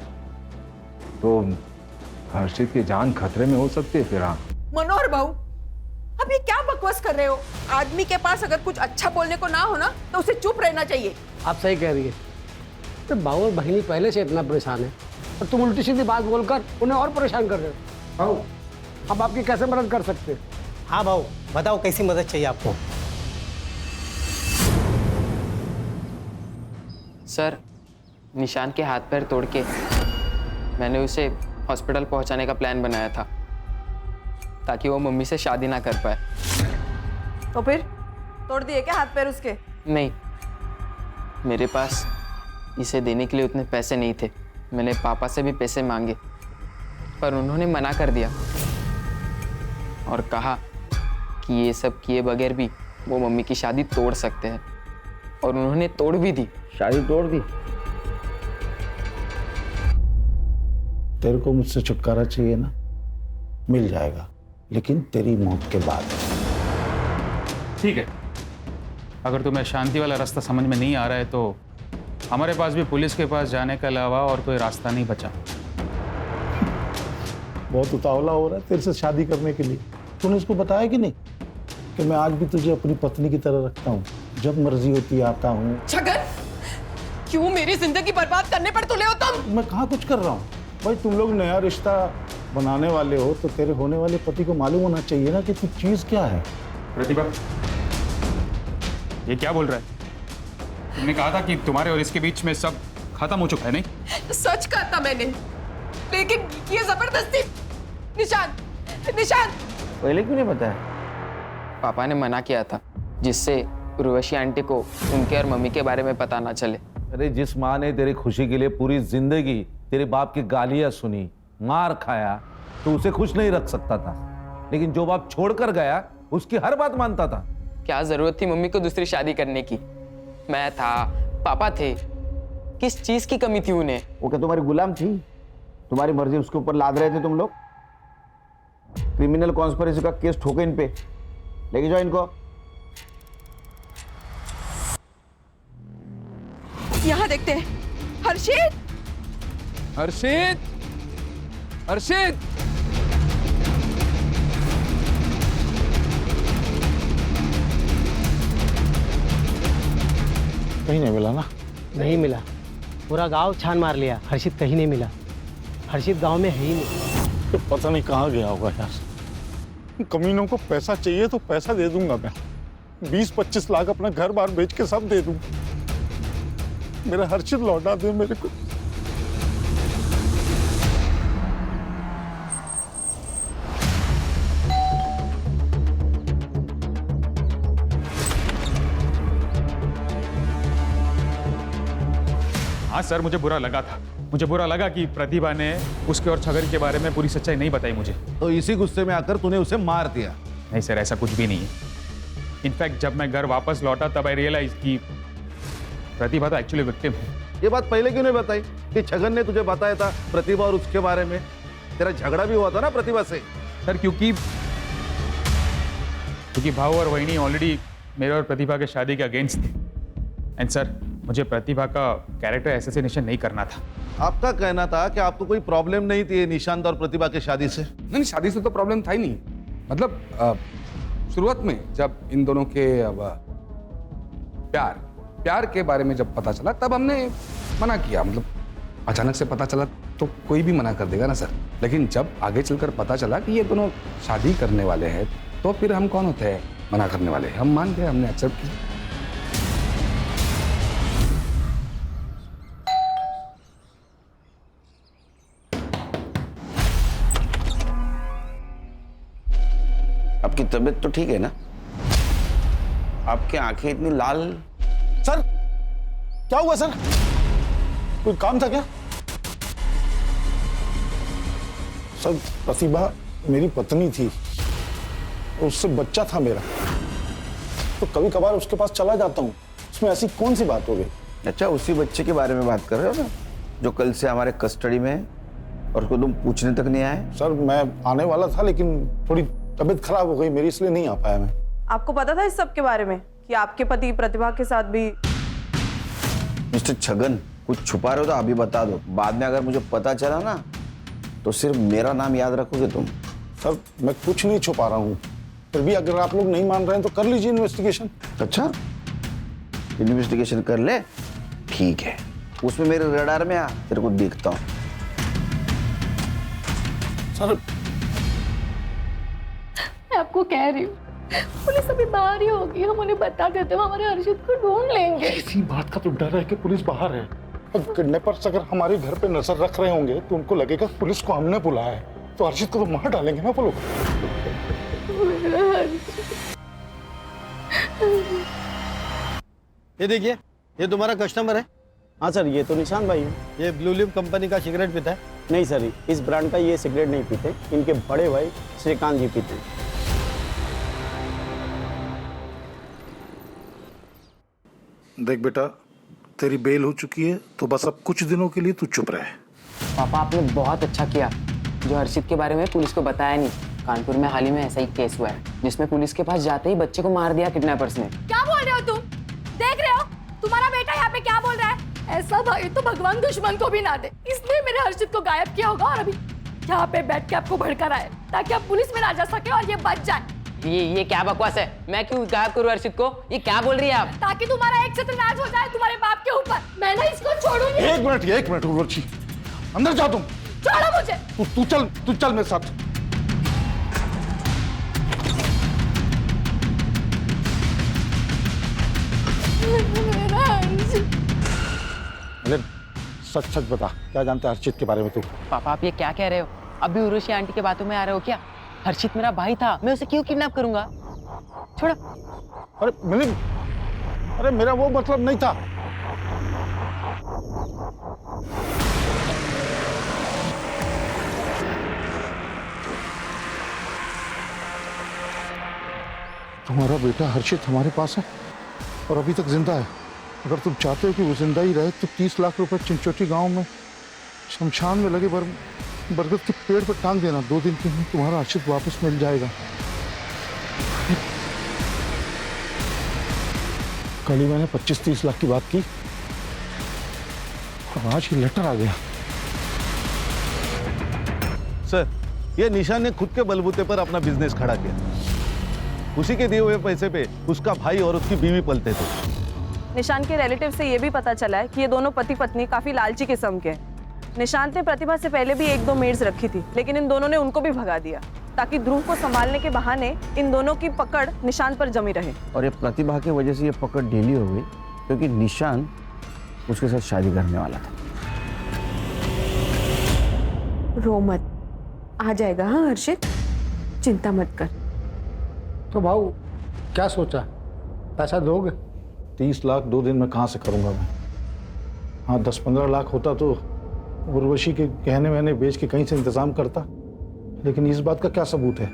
G: तो हर्षित की जान खतरे में हो सकती है फिर। हाँ
D: मनोहर बहू, अब ये क्या बकवास कर रहे हो? आदमी के पास अगर कुछ अच्छा बोलने को ना हो ना तो उसे चुप रहना चाहिए।
P: आप सही कह रही है। तो बाबू और बहिनी पहले से इतना परेशान है और तुम उल्टी सीधी बात बोलकर उन्हें और परेशान कर रहे हो।
N: बाबू, हम आपकी कैसे मदद कर सकते हैं?
P: हाँ बाबू, बताओ कैसी मदद चाहिए आपको?
J: सर, निशांत के हाथ पैर तोड़ के मैंने उसे हॉस्पिटल पहुंचाने का प्लान बनाया था ताकि वो मम्मी से शादी ना कर पाए।
B: तो फिर तोड़ दिए क्या हाथ पैर उसके?
J: नहीं, मेरे पास इसे देने के लिए उतने पैसे नहीं थे। मैंने पापा से भी पैसे मांगे पर उन्होंने मना कर दिया और कहा कि ये सब किए बगैर भी वो मम्मी की शादी तोड़ सकते हैं, और उन्होंने तोड़ भी दी।
L: शादी तोड़ दी?
H: तेरे को मुझसे छुटकारा चाहिए ना, मिल जाएगा, लेकिन तेरी मौत के बाद।
E: ठीक है, अगर तुम्हें शांति वाला रास्ता समझ में नहीं आ रहा है तो हमारे पास भी पुलिस के पास जाने के अलावा और कोई रास्ता नहीं बचा।
H: बहुत उतावला हो रहा है तेरे से शादी करने के लिए। तूने उसको बताया कि नहीं कि मैं आज भी तुझे अपनी पत्नी की तरह रखता हूँ, जब मर्जी होती आता हूँ।
D: छगन, क्यों मेरी जिंदगी बर्बाद करने पर तुले हो तुम?
H: मैं कहाँ कुछ कर रहा हूँ भाई, तुम लोग नया रिश्ता बनाने वाले हो तो तेरे होने वाले पति को मालूम होना चाहिए ना कि तू चीज क्या है।
E: प्रतिभा, ये क्या बोल रहा है? तुमने कहा था कि तुम्हारे और इसके बीच में सब खत्म हो चुका है, नहीं?
D: सच कहा था मैंने, लेकिन ये जबरदस्ती। निशांत, निशांत,
L: पहले क्यों नहीं बताया?
J: पापा ने मना किया था जिससे उर्वशी आंटी को उनके और मम्मी के बारे में पता ना चले।
M: अरे जिस माँ ने तेरी खुशी के लिए पूरी जिंदगी तेरे बाप की गालियां सुनी, मार खाया, तो उसे खुश नहीं रख सकता था, लेकिन जो बाप छोड़कर गया उसकी हर बात मानता था।
J: क्या जरूरत थी मम्मी को दूसरी शादी करने की? मैं था, पापा थे, किस चीज की कमी थी उन्हें?
L: वो क्या तुम्हारी गुलाम थी? तुम्हारी मर्जी उसके ऊपर लाद रहे थे तुम लोग? क्रिमिनल कॉन्स्पिरेसी का केस ठोके इन पे, लेके जाओ इनको।
K: यहाँ देखते हैं। हर्षित,
E: हर्षित, हर्षित!
H: कहीं नहीं मिला ना?
P: नहीं मिला, पूरा गांव छान मार लिया, हर्षित कहीं नहीं मिला। हर्षित गांव में है ही नहीं।
H: तो पता नहीं कहाँ गया होगा यार। कमीनों को पैसा चाहिए तो पैसा दे दूंगा मैं, 20-25 लाख अपना घर बार बेच के सब दे दूंगा। मेरा हर्षित लौटा दे मेरे को।
E: हाँ सर, मुझे बुरा लगा था। मुझे बुरा लगा कि प्रतिभा ने उसके और छगन के बारे में पूरी सच्चाई नहीं बताई मुझे।
M: तो इसी गुस्से में आकर तूने उसे मार दिया?
E: नहीं सर, ऐसा कुछ भी नहीं है। इनफैक्ट जब मैं घर वापस लौटा तब आई रियलाइज कि प्रतिभा तो एक्चुअली विक्टिम है।
M: ये बात पहले क्यों नहीं बताई कि छगन ने तुझे बताया था प्रतिभा और उसके बारे में? तेरा झगड़ा भी हुआ था ना प्रतिभा से।
E: सर क्योंकि भाऊ और वहिनी ऑलरेडी मेरे और प्रतिभा के शादी के अगेंस्ट थे। एंड सर, मुझे प्रतिभा का कैरेक्टर असैसिनेशन नहीं करना था।
M: आपका कहना था कि आपको कोई प्रॉब्लम नहीं थी निशांत और प्रतिभा के शादी से?
F: नहीं, शादी से तो प्रॉब्लम था ही नहीं। मतलब शुरुआत में जब इन दोनों के प्यार के बारे में जब पता चला तब हमने मना किया। मतलब अचानक से पता चला तो कोई भी मना कर देगा ना सर। लेकिन जब आगे चलकर पता चला कि ये दोनों शादी करने वाले हैं तो फिर हम कौन होते हैं मना करने वाले? हम मान गए, हमने एक्सेप्ट किया।
L: आपकी तबीयत तो ठीक है ना? आपकी आंखें इतनी लाल?
H: सर क्या हुआ सर? कोई काम था क्या? सर प्रतिभा मेरी पत्नी थी, उससे बच्चा था मेरा, तो कभी कभार उसके पास चला जाता हूँ। उसमें ऐसी कौन सी बात हो गई?
L: अच्छा, उसी बच्चे के बारे में बात कर रहे हो ना, जो कल से हमारे कस्टडी में है और उसको तुम पूछने तक नहीं आए?
H: सर मैं आने वाला था लेकिन थोड़ी तबीयत खराब हो गई मेरी, इसलिए नहीं आ पाया मैं।
B: आपको पता था इस सब के बारे में कि आपके पति प्रतिभा के साथ भी?
L: मिस्टर छगन, कुछ छुपा रहे हो तो अभी बता दो। बाद में अगर मुझे पता चला ना तो सिर्फ मेरा नाम याद रखोगे तुम।
H: सर मैं कुछ नहीं छुपा रहा हूँ, फिर भी अगर आप लोग नहीं मान रहे हैं तो कर लीजिए इन्वेस्टिगेशन।
L: अच्छा, इन्वेस्टिगेशन कर ले, ठीक है। उसमें मेरे रडार में आ, तेरे को देखता हूँ।
H: सर
A: मैं आपको कह रही हूँ, पुलिस अभी बाहर ही होगी, हम उन्हें बता देते हैं, हमारे हर्षित को ढूंढ लेंगे।
H: इसी बात का तो डर है कि पुलिस बाहर है। किडनैपर्स अगर हमारे घर पे नजर रख रहे होंगे तो उनको लगेगा पुलिस को हमने बुलाया है, तो हर्षित को तो मार डालेंगे ना वो लोग।
N: ये देखिए, ये तुम्हारा कस्टमर है।
Q: हाँ सर, ये तो निशांत भाई है।
N: ये ब्लू लिप कंपनी का सिगरेट पीता है?
Q: नहीं सर, इस ब्रांड का ये सिगरेट नहीं पीते, इनके बड़े भाई श्रीकांत जी पीते हैं।
H: देख बेटा, तेरी बेल हो चुकी है तो बस अब कुछ दिनों के लिए तू चुप रहे।
J: पापा आपने बहुत अच्छा किया जो हर्षित के बारे में पुलिस को बताया नहीं। कानपुर में हाल ही में ऐसा ही केस हुआ है जिसमें पुलिस के पास जाते ही बच्चे को मार दिया किडनैपर्स ने।
A: क्या बोल रहे हो तुम? देख रहे हो तुम्हारा बेटा यहाँ पे क्या बोल रहा है? ऐसा भाई तो भगवान दुश्मन को भी ना दे, इसलिए मेरे हर्षित को गायब किया होगा और अभी यहाँ पे बैठ के आपको भड़का रहा है ताकि आप पुलिस में ना जा सके और ये बच जाए।
J: ये क्या बकवास है? मैं क्यों गायब करूं हर्षित को? ये क्या बोल रही है आप?
A: ताकि तुम्हारा एक सत्यनाश हो जाए तुम्हारे बाप के ऊपर। मैं ना इसको छोड़ूंगी।
H: एक मिनट उर्वशी, अंदर जाओ तुम।
A: छोड़ो मुझे।
H: तू चल मेरे साथ। अरे सच बता, क्या जानते हैं हर्षित के बारे में तू?
J: पापा आप ये क्या कह रहे हो? अभी उर्वशी आंटी के बातों में आ रहे हो क्या? हर्षित मेरा भाई था, मैं उसे क्यों किडनैप करूंगा? छोड़ो।
H: अरे मिलिंद, अरे मेरा वो मतलब नहीं था। तुम्हारा बेटा हर्षित हमारे पास है और अभी तक जिंदा है। अगर तुम चाहते हो कि वो जिंदा ही रहे तो 30 लाख रुपए चिंचोटी गांव में शमशान में लगे बरगद के पेड़ पर टांग देना। 2 दिन के अंदर तुम्हारा हर्षित वापस मिल जाएगा। कल ही मैंने 25-30 लाख की बात की और आज ये लेटर आ गया।
M: सर, ये निशान ने खुद के बलबूते पर अपना बिजनेस खड़ा किया। उसी के दिए हुए पैसे पे उसका भाई और उसकी बीवी पलते थे।
B: निशान के रिलेटिव से ये भी पता चला है कि ये दोनों पति पत्नी काफी लालची किस्म के हैं। निशांत ने प्रतिभा से पहले भी 1-2 मेड्स रखी थी, लेकिन इन दोनों ने उनको भी भगा दिया ताकि ध्रुव को संभालने के बहाने इन दोनों की पकड़ निशांत पर जमी रहे।
L: और ये प्रतिभा की वजह से ये पकड़ ढीली हो गई क्योंकि निशान उसके साथ शादी करने वाला था।
C: रो मत, आ जाएगा। हाँ हर्षित, चिंता मत कर।
H: तो भाऊ क्या सोचा, पैसा दोगे? 30 लाख 2 दिन में कहाँ से करूंगा मैं? हाँ 10-15 लाख होता तो उर्वशी के गहने वहने बेच के कहीं से इंतजाम करता, लेकिन इस बात का क्या सबूत है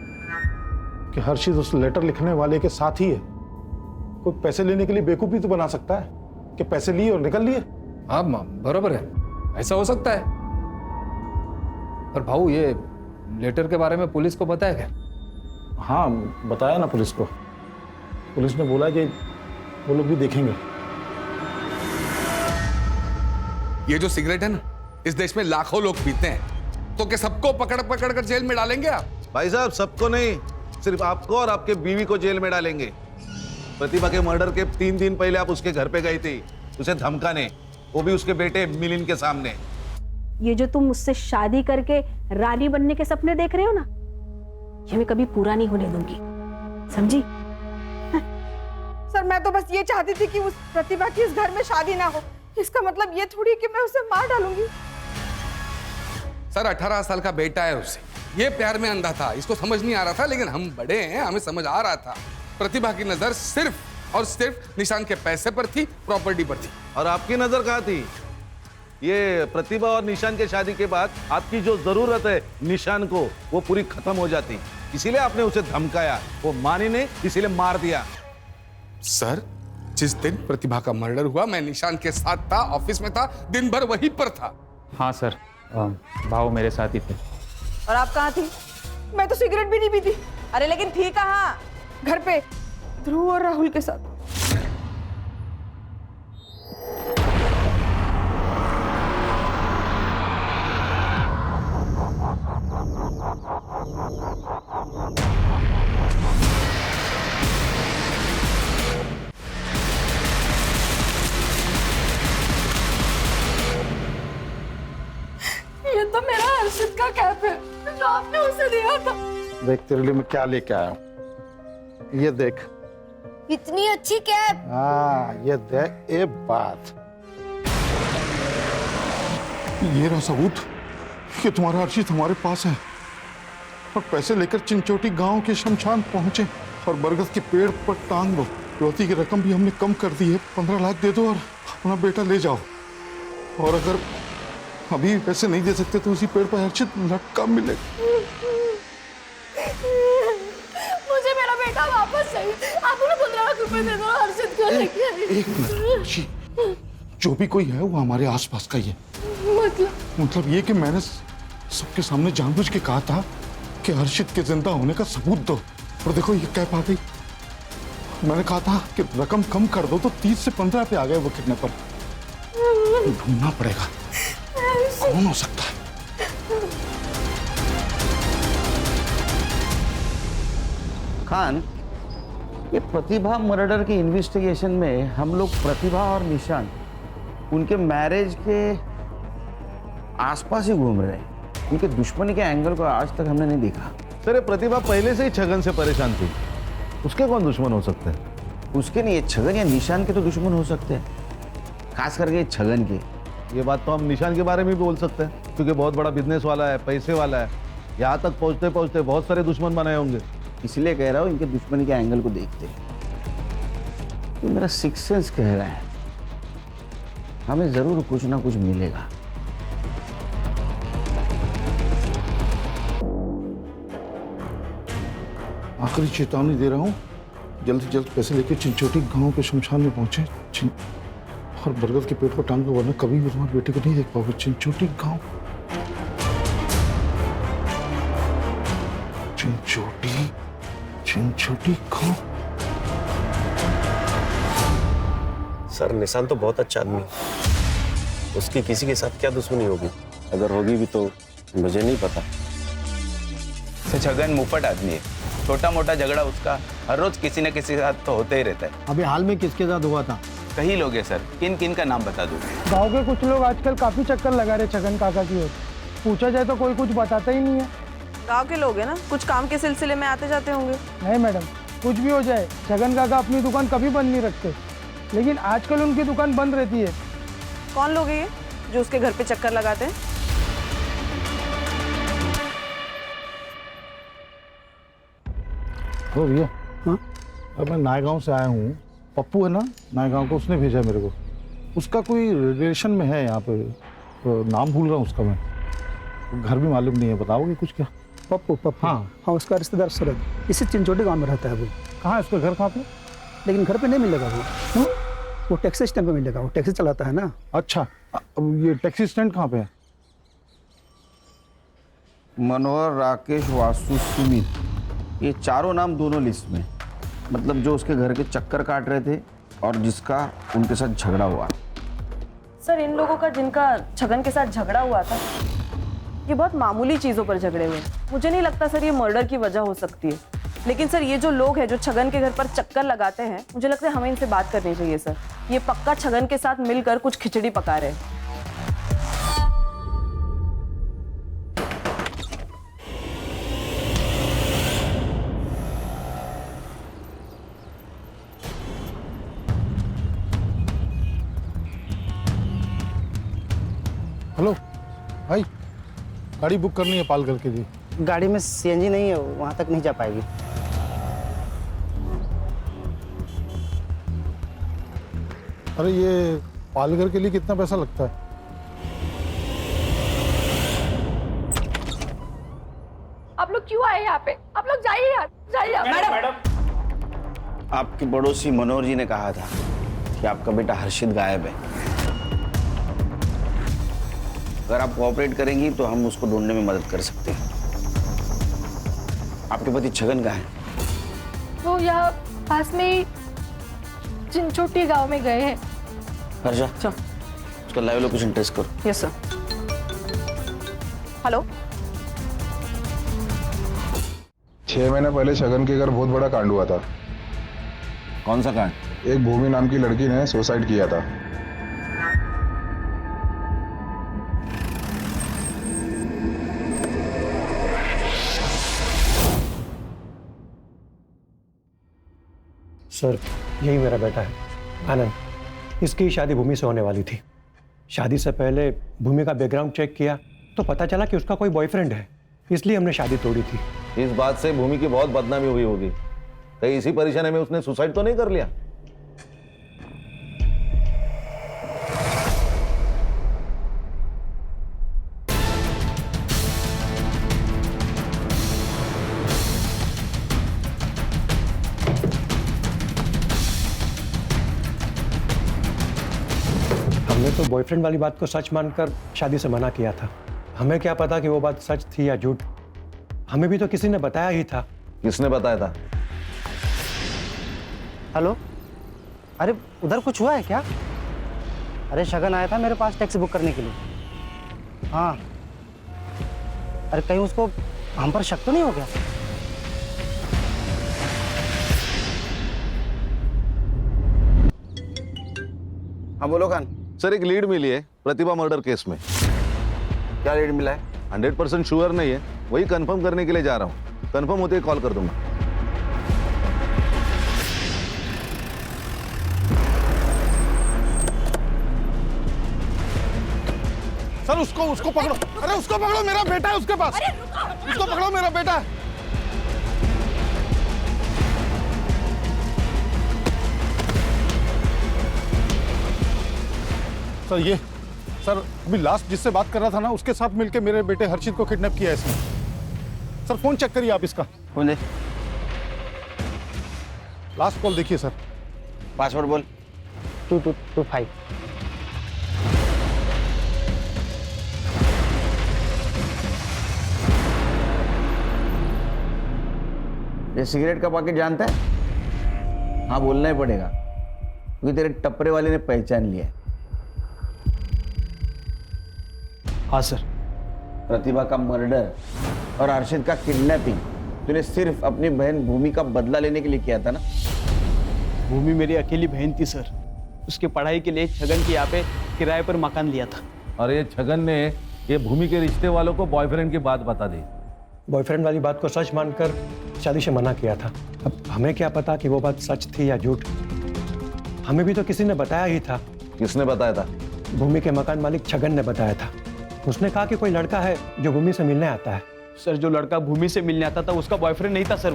H: कि हर्षित उस लेटर लिखने वाले के साथ ही है? कोई पैसे लेने के लिए बेवकूफी तो बना सकता है कि पैसे लिए और निकल लिए।
F: हाँ बराबर है, ऐसा हो सकता है। पर भाऊ ये लेटर के बारे में पुलिस को बताया क्या?
H: हाँ बताया ना पुलिस को। पुलिस ने बोला कि वो लोग भी देखेंगे।
F: ये जो सिगरेट है ना, इस देश में लाखों लोग पीते हैं, तो क्या सबको पकड़ पकड़ कर जेल में डालेंगे आप?
M: भाई साहब, सबको नहीं, सिर्फ आपको और आपके बीवी को जेल में डालेंगे। प्रतिभा के मर्डर के 3 दिन पहले आप उसके घर पे गई थी उसे धमकाने, वो भी उसके बेटे मिलिंद के सामने।
C: ये जो तुम मुझसे शादी करके रानी बनने के सपने देख रहे हो ना, ये मैं कभी पूरा नहीं होने दूंगी, समझी?
D: सर मैं तो बस ये चाहती थी कि उस प्रतिभा की इस घर में शादी ना हो। इसका मतलब ये थोड़ी कि मैं उसे मार डालूंगी।
F: सर 18 साल का बेटा है उससे, ये प्यार में अंधा था, इसको समझ नहीं आ रहा था, लेकिन हम बड़े हैं, हमें समझ आ रहा था। प्रतिभा की नजर सिर्फ और सिर्फ निशान के पैसे पर थी, प्रॉपर्टी पर थी।
M: और आपकी नजर कहाँ थी? ये प्रतिभा और निशान के शादी के बाद आपकी जो जरूरत है निशान को, वो पूरी खत्म हो जाती, इसीलिए आपने उसे धमकाया। वो मानी नहीं, इसीलिए मार दिया।
F: सर जिस दिन प्रतिभा का मर्डर हुआ मैं निशान के साथ था, ऑफिस में था, दिन भर वहीं पर था।
E: हाँ सर, भाव मेरे साथ ही थे।
B: और आप कहाँ थी?
D: मैं तो सिगरेट भी नहीं पीती।
B: अरे लेकिन थी कहाँ?
D: घर पे ध्रुव और राहुल के साथ।
A: ये तो मेरा हर्षित का कैप है जो आपने उसे दिया था।
H: देख तेरे लिए मैं क्या लेके आया हूँ, ये देख।
O: इतनी अच्छी कैप।
H: हाँ ये देख, एक बात, ये रहा सबूत कि तुम्हारा हर्षित हमारे पास है और पैसे लेकर चिंचोटी गांव के शमशान पहुंचे और बरगद के पेड़ पर टांग दो। रोती की रकम भी हमने कम कर दी है, 15 लाख दे दो और अपना बेटा ले जाओ। और अगर अभी पैसे नहीं दे सकते तो उसी पेड़ पर हर्षित लटका मिलेगा।
A: मुझे मेरा बेटा वापस चाहिए। आप उन्हें 15 लाख रुपए दे दो, हर्षित को लेके आइए।
H: एक मिनट खुशी, जो भी कोई है वो हमारे आसपास का ही है। मतलब ये कि मैंने सबके सामने जानबूझ के कहा था कि हर्षित के जिंदा होने का सबूत दो, और देखो ये कैप आ गई। मैंने कहा था कि रकम कम कर दो तो 30 से 15 पे आ गए वो किडनैपर। ढूंढना पड़ेगा कौन हो सकता है।
L: खान, ये प्रतिभा मर्डर के इन्वेस्टिगेशन में हम लोग प्रतिभा और निशान उनके मैरिज के आसपास ही घूम रहे हैं। उनके दुश्मनी के एंगल को आज तक हमने नहीं देखा।
M: सर ये प्रतिभा पहले से ही छगन से परेशान थी, उसके कौन दुश्मन हो सकते हैं?
L: उसके नहीं, छगन या निशान के तो दुश्मन हो सकते हैं, खास करके छगन के।
M: ये बात तो हम निशान के बारे में भी बोल सकते हैं, क्योंकि बहुत बड़ा बिजनेस वाला है, पैसे वाला है। यहाँ तक पहुँचते पहुँचते बहुत सारे दुश्मन बनाए होंगे।
L: इसलिए कह रहा हूँ इनके दुश्मनी के एंगल को देखते। तो मेरा सिक्स सेंस कह रहा है हमें जरूर कुछ ना कुछ मिलेगा।
H: आखिरी चेतावनी दे रहा हूं, जल्द से जल्द पैसे लेके चिंचोटी गांव के शमशान में पहुंचे और बरगद के पेड़ को टांग दो, वरना कभी भी तुम्हारे बेटे को नहीं देख पाओगे। चिंचोटी गांव, चिंचोटी गांव।
I: सर निशान तो बहुत अच्छा आदमी है, उसकी किसी के साथ क्या दुश्मनी होगी? अगर होगी भी तो मुझे नहीं पता।
R: छगन मुफ्त आदमी है, छोटा मोटा झगड़ा उसका हर रोज किसी न किसी के साथ तो होते ही रहता है।
N: अभी हाल में किसके साथ हुआ था?
R: कई लोग हैं सर, किन किन का नाम बता दूं?
N: गांव के कुछ लोग आजकल काफी चक्कर लगा रहे छगन काका की ओर। पूछा जाए तो कोई कुछ बताता ही नहीं है।
B: गांव के लोग हैं ना, कुछ काम के सिलसिले में आते जाते होंगे।
N: नहीं मैडम, कुछ भी हो जाए छगन काका अपनी दुकान कभी बंद नहीं रखते, लेकिन आजकल उनकी दुकान बंद रहती है।
B: कौन लोग हैं ये जो उसके घर पे चक्कर लगाते हैं?
H: ओ भैया, हाँ, अब मैं नायगांव से आया हूँ। पप्पू है ना नायगांव को, उसने भेजा मेरे को। उसका कोई रिलेशन में है यहाँ पे, तो नाम भूल रहा हूँ उसका मैं। घर भी मालूम नहीं है, बताओगे कुछ क्या?
N: पप्पू? हाँ, उसका रिश्तेदार शरद इसी चिंचोटी गांव में रहता है। वो
H: कहाँ है उसका घर, कहाँ पे?
N: लेकिन घर पे नहीं मिलेगा वो टैक्सी स्टैंड पे मिलेगा। वो टैक्सी चलाता है ना।
H: अच्छा, अब ये टैक्सी स्टैंड कहाँ पे है?
L: मनोहर, राकेश, वासु, सुमित, ये चारों नाम दोनों लिस्ट में, मतलब जो उसके घर के चक्कर काट रहे थे और जिसका उनके साथ झगड़ा हुआ।
B: सर इन लोगों का जिनका छगन के साथ झगड़ा हुआ था, ये बहुत मामूली चीज़ों पर झगड़े हुए। मुझे नहीं लगता सर ये मर्डर की वजह हो सकती है। लेकिन सर ये जो लोग हैं जो छगन के घर पर चक्कर लगाते हैं, मुझे लगता है हमें इनसे बात करनी चाहिए सर। ये पक्का छगन के साथ मिलकर कुछ खिचड़ी पका रहे हैं।
H: हेलो भाई, गाड़ी बुक करनी है पालघर के लिए।
Q: गाड़ी में सीएनजी नहीं है, वहाँ तक नहीं जा पाएगी।
H: अरे ये पालघर के लिए कितना पैसा लगता है?
A: आप लोग क्यों आए यहाँ पे? आप लोग जाइए यार, जाइए।
L: मैडम, आपके पड़ोसी मनोहर जी ने कहा था कि आपका बेटा हर्षित गायब है। अगर आप कोऑपरेट करेंगी तो हम उसको ढूंढने में मदद कर सकते हैं। आपके पति छगन कहाँ है?
A: वो यहाँ पास में ही चिंचोटी गांव में गए हैं।
L: हर्षा, उसका लाइव लोकेशन ट्रेस करो।
B: Yes sir. हेलो,
S: 6 महीने पहले छगन के घर बहुत बड़ा कांड हुआ था।
L: कौन सा कांड?
S: एक भूमि नाम की लड़की ने सुसाइड किया था।
N: सर यही मेरा बेटा है आनंद। इसकी शादी भूमि से होने वाली थी। शादी से पहले भूमि का बैकग्राउंड चेक किया तो पता चला कि उसका कोई बॉयफ्रेंड है, इसलिए हमने शादी तोड़ी थी।
M: इस बात से भूमि की बहुत बदनामी हुई होगी। कहीं इसी परेशानी में उसने सुसाइड तो नहीं कर लिया?
N: हमने तो बॉयफ्रेंड वाली बात को सच मानकर शादी से मना किया था। हमें क्या पता कि वो बात सच थी या झूठ। हमें भी तो किसी ने बताया ही था।
M: किसने बताया था?
Q: हेलो, अरे उधर कुछ हुआ है क्या? अरे शगन आया था मेरे पास टैक्सी बुक करने के लिए। हाँ, अरे कहीं उसको हम पर शक तो नहीं हो गया?
L: हाँ बोलो खान।
M: सर एक लीड मिली है प्रतिभा मर्डर केस में।
L: क्या लीड मिला है?
M: 100% श्योर नहीं है, वही कंफर्म करने के लिए जा रहा हूँ। कंफर्म होते ही कॉल कर दूंगा।
H: सर उसको पकड़ो। अरे उसको पकड़ो, मेरा बेटा है उसके पास। उसको पकड़ो, मेरा बेटा है। सर अभी लास्ट जिससे बात कर रहा था ना, उसके साथ मिलके मेरे बेटे हर्षित को किडनैप किया है इसने। सर फोन चेक करिए आप इसका।
L: कौन है?
H: लास्ट कॉल देखिए सर।
R: पासवर्ड बोल।
Q: 2225।
L: ये सिगरेट का पैकेट जानता है? हाँ बोलना ही पड़ेगा क्योंकि तेरे टपरे वाले ने पहचान लिया है।
Q: हाँ सर।
L: प्रतिभा का मर्डर और अर्शित का किडनैपिंग तूने सिर्फ अपनी बहन भूमि का बदला लेने के लिए किया था ना?
Q: भूमि मेरी अकेली बहन थी सर। उसकी पढ़ाई के लिए छगन के यहाँ पे किराए पर मकान लिया था।
M: और ये छगन ने ये भूमि के रिश्ते वालों को बॉयफ्रेंड की बात बता दी।
N: बॉयफ्रेंड वाली बात को सच मानकर शादी से मना किया था। अब हमें क्या पता कि वो बात सच थी या झूठ। हमें भी तो किसी ने बताया ही था।
M: किसने बताया था?
N: भूमि के मकान मालिक छगन ने बताया था। उसने कहा कि कोई लड़का है जो भूमि से मिलने आता है।
Q: सर जो लड़का भूमि से मिलने आता था उसका बॉयफ्रेंड नहीं था सर,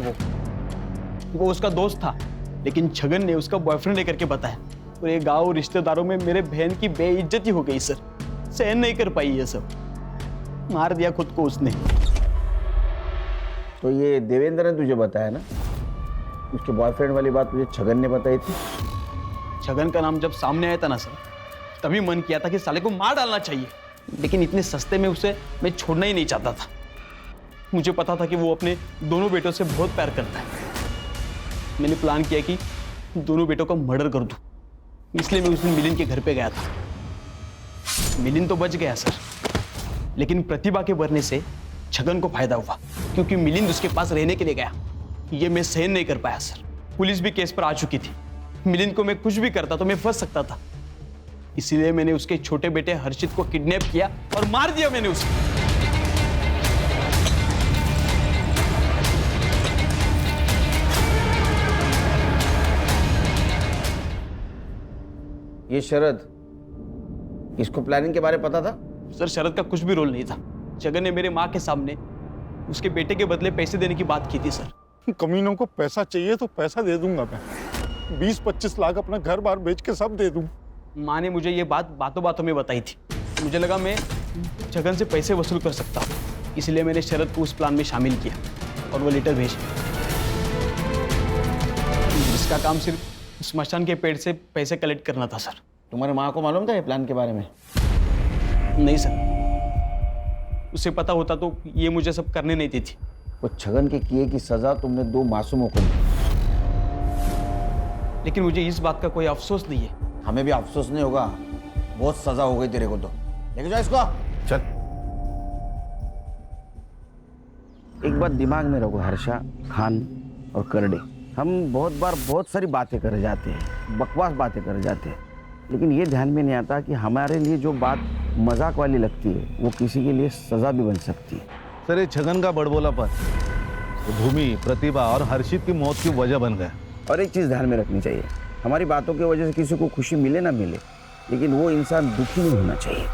Q: वो उसका दोस्त था, लेकिन छगन ने उसका बॉयफ्रेंड लेकर के बताया। और ये गांव रिश्तेदारों में मेरे बहन की बेइज्जती हो गई सर। सहन नहीं कर पाई ये सब, मार दिया खुद को उसने।
L: तो ये देवेंद्र ने तुझे बताया ना? उसके बॉयफ्रेंड वाली बात तुझे छगन ने बताई थी?
Q: छगन का नाम जब सामने आया था ना सर, तभी मन किया था कि साले को मार डालना चाहिए, लेकिन इतने सस्ते में उसे मैं छोड़ना ही नहीं चाहता था। मुझे पता था कि वो अपने दोनों बेटों से बहुत प्यार करता है। मैंने प्लान किया कि दोनों बेटों का मर्डर कर दूं, इसलिए मैं उस दिन मिलिंद के घर पे गया था। मिलिंद तो बच गया सर, लेकिन प्रतिभा के मरने से छगन को फायदा हुआ, क्योंकि मिलिंद उसके पास रहने के लिए गया। ये मैं सहन नहीं कर पाया सर। पुलिस भी केस पर आ चुकी थी। मिलिंद को मैं कुछ भी करता तो मैं फंस सकता था, इसीलिए मैंने उसके छोटे बेटे हर्षित को किडनैप किया और मार दिया मैंने उसे।
L: ये शरद, इसको प्लानिंग के बारे में पता था?
Q: सर शरद का कुछ भी रोल नहीं था। छगन ने मेरे माँ के सामने उसके बेटे के बदले पैसे देने की बात की थी सर।
H: कमीनों को पैसा चाहिए तो पैसा दे दूंगा मैं। 20-25 लाख अपना घर बार बेच के सब दे दूं।
Q: माँ ने मुझे ये बात बातों बातों में बताई थी। मुझे लगा मैं छगन से पैसे वसूल कर सकता हूँ, इसलिए मैंने शरद को उस प्लान में शामिल किया और वो लेटर भेज। इसका काम सिर्फ स्मशान के पेड़ से पैसे कलेक्ट करना था सर।
L: तुम्हारे माँ को मालूम था ये प्लान के बारे में?
Q: नहीं सर, उसे पता होता तो ये मुझे सब करने नहीं देती।
L: वो छगन के किए की सजा तुमने 2 मासूमों को दी,
Q: लेकिन मुझे इस बात का कोई अफसोस नहीं है।
L: हमें भी अफसोस नहीं होगा, बहुत सजा हो गई तेरे को। तो लेके जाओ इसको।
M: चल।
L: एक बात दिमाग में रखो हर्षा, खान और करडे, हम बहुत बार बहुत सारी बातें कर जाते हैं, बकवास बातें कर जाते हैं, लेकिन ये ध्यान में नहीं आता कि हमारे लिए जो बात मजाक वाली लगती है वो किसी के लिए सजा भी बन सकती है।
M: सर ये छगन का बड़बोलापन तो भूमि, प्रतिभा और हर्षित की मौत की वजह बन गया।
L: और एक चीज़ ध्यान में रखनी चाहिए, हमारी बातों की वजह से किसी को खुशी मिले ना मिले, लेकिन वो इंसान दुखी नहीं होना चाहिए।